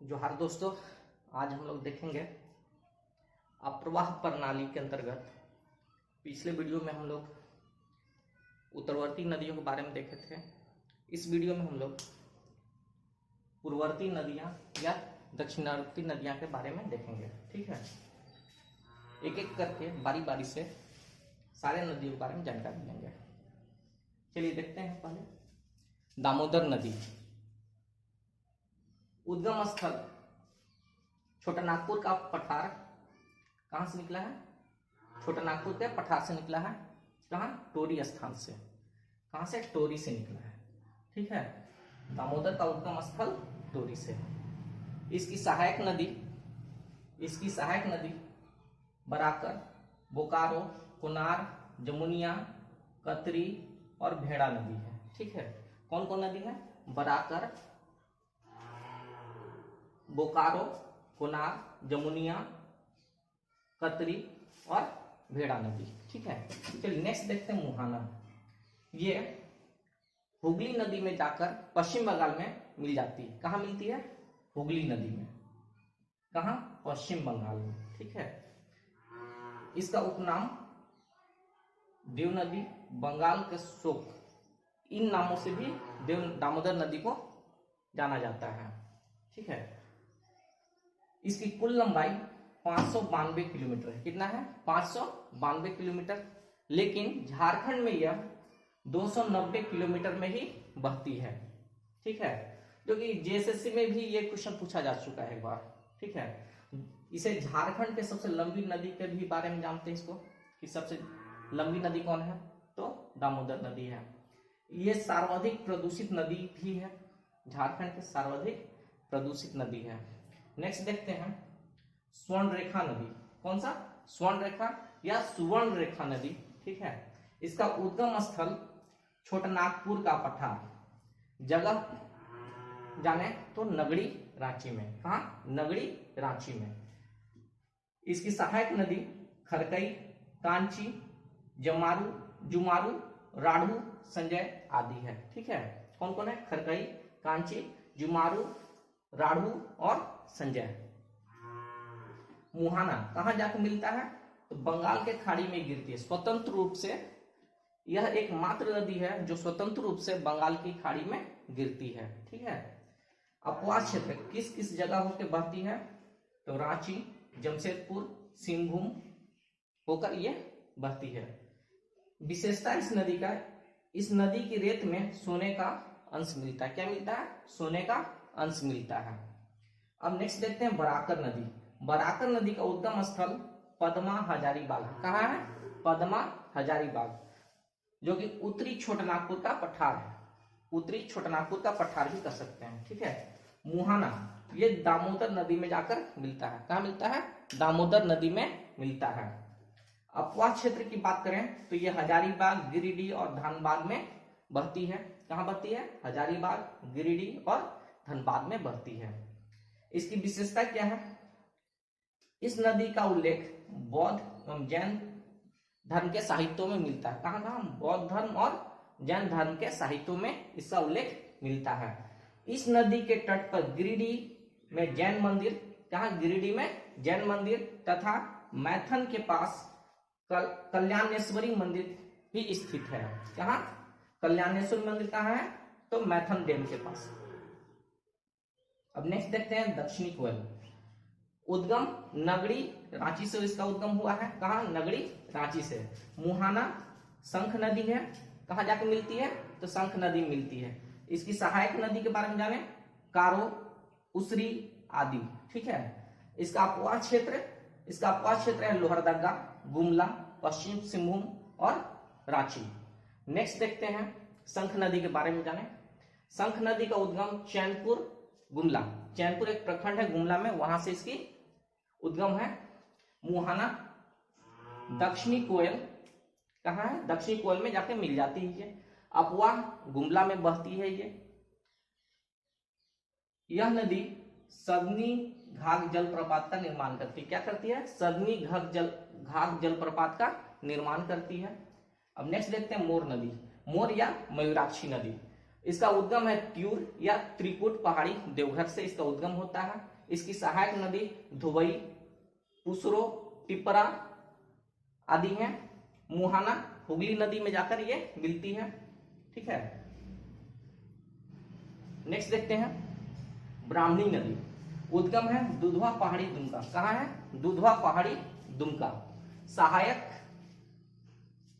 जोहार दोस्तों, आज हम लोग देखेंगे अप्रवाह प्रणाली के अंतर्गत। पिछले वीडियो में हम लोग उत्तरवर्ती नदियों के बारे में देखे थे। इस वीडियो में हम लोग पूर्ववर्ती नदियां या दक्षिणावर्ती नदियां के बारे में देखेंगे। ठीक है, एक एक करके बारी बारी से सारे नदियों के बारे में जानकारी लेंगे। चलिए देखते हैं। पहले दामोदर नदी, उद्गम स्थल छोटा नागपुर का पठार। कहां से निकला है? छोटा नागपुर के पठार से निकला है। कहां? टोरी स्थान से। कहां से? टोरी से निकला है। ठीक है, दामोदर का उद्गम स्थल टोरी से। इसकी सहायक नदी बराकर, बोकारो, कुनार, जमुनिया, कतरी और भेड़ा नदी है। ठीक है, कौन कौन नदी है? बराकर, बोकारो, कुनार, जमुनिया, कतरी और भेड़ा नदी। ठीक है, चलिए नेक्स्ट देखते हैं मुहाना। ये हुगली नदी में जाकर पश्चिम बंगाल में मिल जाती है। कहाँ मिलती है? हुगली नदी में। कहाँ? पश्चिम बंगाल में। ठीक है, इसका उपनाम देव नदी, बंगाल के शोक, इन नामों से भी दामोदर नदी को जाना जाता है। ठीक है, इसकी कुल लंबाई 592 किलोमीटर है। कितना है? 592 किलोमीटर। लेकिन झारखंड में यह 290 किलोमीटर में ही बहती है। ठीक है, जो कि जेएसएससी में भी ये क्वेश्चन पूछा जा चुका है एक बार। ठीक है, इसे झारखंड के सबसे लंबी नदी के भी बारे में जानते हैं इसको, कि सबसे लंबी नदी कौन है? तो दामोदर नदी है। ये सर्वाधिक प्रदूषित नदी भी है, झारखंड की सर्वाधिक प्रदूषित नदी है। नेक्स्ट देखते हैं स्वर्ण रेखा नदी। कौन सा? स्वर्ण रेखा या सुवर्ण रेखा नदी। ठीक है, इसका उद्गम स्थल छोटा नागपुर का पठार, जगह जाने तो नगड़ी, रांची में। कहा? नगड़ी, रांची में। इसकी सहायक नदी खरकई, कांची, जुमारू, राढ़ू, संजय आदि है। ठीक है, कौन कौन है? खरकई, कांची, जुमारू, राढ़ू और संजय। मुहाना कहां जाकर मिलता है? तो बंगाल के खाड़ी में गिरती है स्वतंत्र रूप से। यह एकमात्र नदी है जो स्वतंत्र रूप से बंगाल की खाड़ी में गिरती है। ठीक है, अपवाह क्षेत्र किस किस जगह होकर बहती है? तो रांची, जमशेदपुर, सिंहभूम होकर ये बहती है। विशेषता इस नदी का, इस नदी की रेत में सोने का अंश मिलता है। क्या मिलता है? सोने का अंश मिलता है। अब नेक्स्ट देखते हैं बराकर नदी। बराकर नदी का उद्गम स्थल पद्मा हजारीबाग। कहाँ है? पद्मा हजारीबाग, जो कि उत्तरी छोटा नागपुर का पठार है। उत्तरी छोटा नागपुर का पठार भी कर सकते हैं। ठीक है, मुहाना ये दामोदर नदी में जाकर मिलता है। कहाँ मिलता है? दामोदर नदी में मिलता है। अपवाह क्षेत्र की बात करें तो ये हजारीबाग, गिरिडीह और धनबाद में बहती है। कहाँ बहती है? हजारीबाग, गिरिडीह और धनबाद में बहती है। इसकी विशेषता क्या है? इस नदी का उल्लेख बौद्ध एवं जैन धर्म के साहित्यों में मिलता है। कहाँ कहाँ? बौद्ध धर्म और जैन धर्म के साहित्यों में इसका उल्लेख मिलता है। इस नदी के तट पर गिरिडीह में जैन मंदिर, कहाँ? गिरिडीह में जैन मंदिर तथा मैथन के पास कल्याणेश्वरी मंदिर भी स्थित है। कहाँ? कल्याणेश्वरी मंदिर कहाँ है? तो मैथन डैम के पास। अब नेक्स्ट देखते हैं दक्षिणी कोयल। उद्गम नगड़ी, रांची से इसका उद्गम हुआ है। कहाँ? नगड़ी, रांची से। मुहाना शंख नदी है। कहाँ जाके मिलती है? तो शंख नदी मिलती है। इसकी सहायक नदी के बारे में जाने, कारो, उसरी आदि। ठीक है, इसका अपवाह क्षेत्र है लोहरदगा, गुमला, पश्चिम सिंहभूम और रांची। नेक्स्ट देखते हैं शंख नदी के बारे में जाने। शंख नदी का उद्गम चैनपुर, गुमला। चैनपुर एक प्रखंड है गुमला में, वहां से इसकी उद्गम है। मुहाना दक्षिणी कोयल, कहाँ है? दक्षिणी कोयल में जाके मिल जाती है ये। अपवाह गुमला में बहती है ये। यह नदी सगनी घाघ जलप्रपात का निर्माण करती है। क्या करती है? सगनी घाघ जलप्रपात का निर्माण करती है। अब नेक्स्ट देखते हैं मोर नदी, मोर या मयूराक्षी नदी। इसका उद्गम है त्यूर या त्रिकुट पहाड़ी देवघर से इसका उद्गम होता है। इसकी सहायक नदी धुबई, पुसरो, टिपरा आदि हैं। मुहाना हुगली नदी में जाकर ये मिलती है। ठीक है, नेक्स्ट देखते हैं ब्राह्मणी नदी। उद्गम है दुधवा पहाड़ी दुमका। कहाँ है? दुधवा पहाड़ी दुमका। सहायक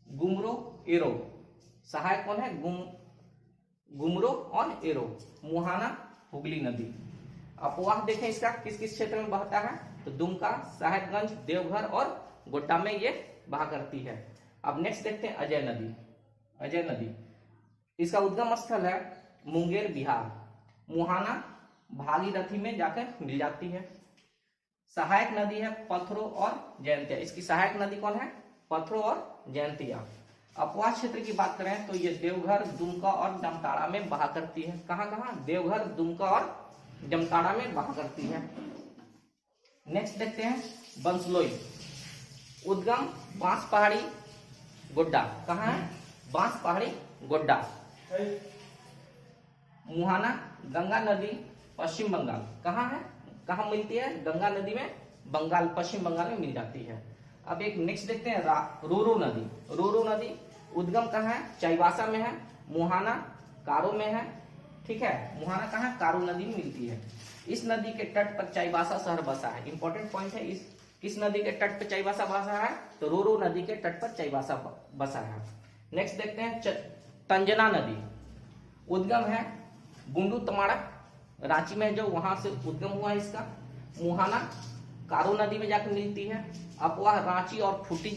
गुमरो एरो। सहायक कौन है? गुमरो और एरो। मुहाना हुगली नदी। अपवाह देखें इसका किस किस क्षेत्र में बहता है, तो दुमका, साहेबगंज, देवघर और गोड्डा में ये बहा करती है। अब नेक्स्ट देखते हैं अजय नदी। अजय नदी, इसका उद्गम स्थल है मुंगेर, बिहार। मुहाना भागीरथी में जाकर मिल जाती है। सहायक नदी है पथरो और जयंतिया। इसकी सहायक नदी कौन है? पथरो और जयंतिया। अपवाह क्षेत्र की बात करें तो ये देवघर, दुमका और जामताड़ा में बहा करती है। कहाँ कहाँ? देवघर, दुमका और जामताड़ा में बहा करती है। नेक्स्ट देखते हैं बंसलोई। उद्गम बांस पहाड़ी गोड्डा। कहाँ है? बांस पहाड़ी गोड्डा। मुहाना गंगा नदी पश्चिम बंगाल। कहाँ है? कहाँ मिलती है? गंगा नदी में बंगाल, पश्चिम बंगाल में मिल जाती है। अब एक नेक्स्ट देखते हैं रोरो नदी। रोरो नदी उद्गम कहाँ है? चाईबासा में है। मुहाना कारो में है। ठीक है, मुहाना कहाँ है? कारो नदी में मिलती है। इस नदी के तट पर चाईबासा शहर बसा है। इंपॉर्टेंट पॉइंट है, इस किस नदी के तट पर चाईबासा बसा है? तो रोरो नदी के तट पर चाईबासा बसा है। नेक्स्ट देखते हैं तंजना नदी। उद्गम है गुंडू तमाड़क, रांची में जो वहां से उद्गम हुआ है इसका। मुहाना कारो नदी में जाकर मिलती है। अपवाह रांची और खूंटी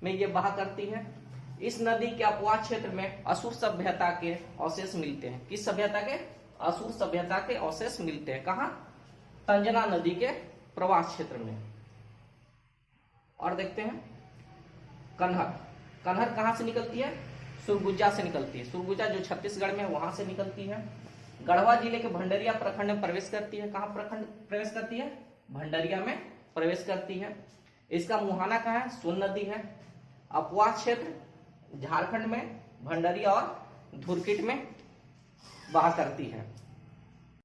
में ये बहा करती है। इस नदी के अपवाह क्षेत्र में असुर सभ्यता के अवशेष मिलते हैं। किस सभ्यता के? असुर सभ्यता के अवशेष मिलते हैं। कहाँ? तंजना नदी के प्रवाह क्षेत्र में। और देखते हैं कन्हर। कन्हर कहाँ से निकलती है? सुरगुजा से निकलती है। सुरगुजा जो छत्तीसगढ़ में है वहां से निकलती है। गढ़वा जिले के भंडरिया प्रखंड में प्रवेश करती है। कहाँ प्रखंड प्रवेश करती है? भंडरिया में प्रवेश करती है। इसका मुहाना कहाँ है? सोन नदी है। अपवाह क्षेत्र झारखंड में भंडरिया और धुरकिट में बहा करती है।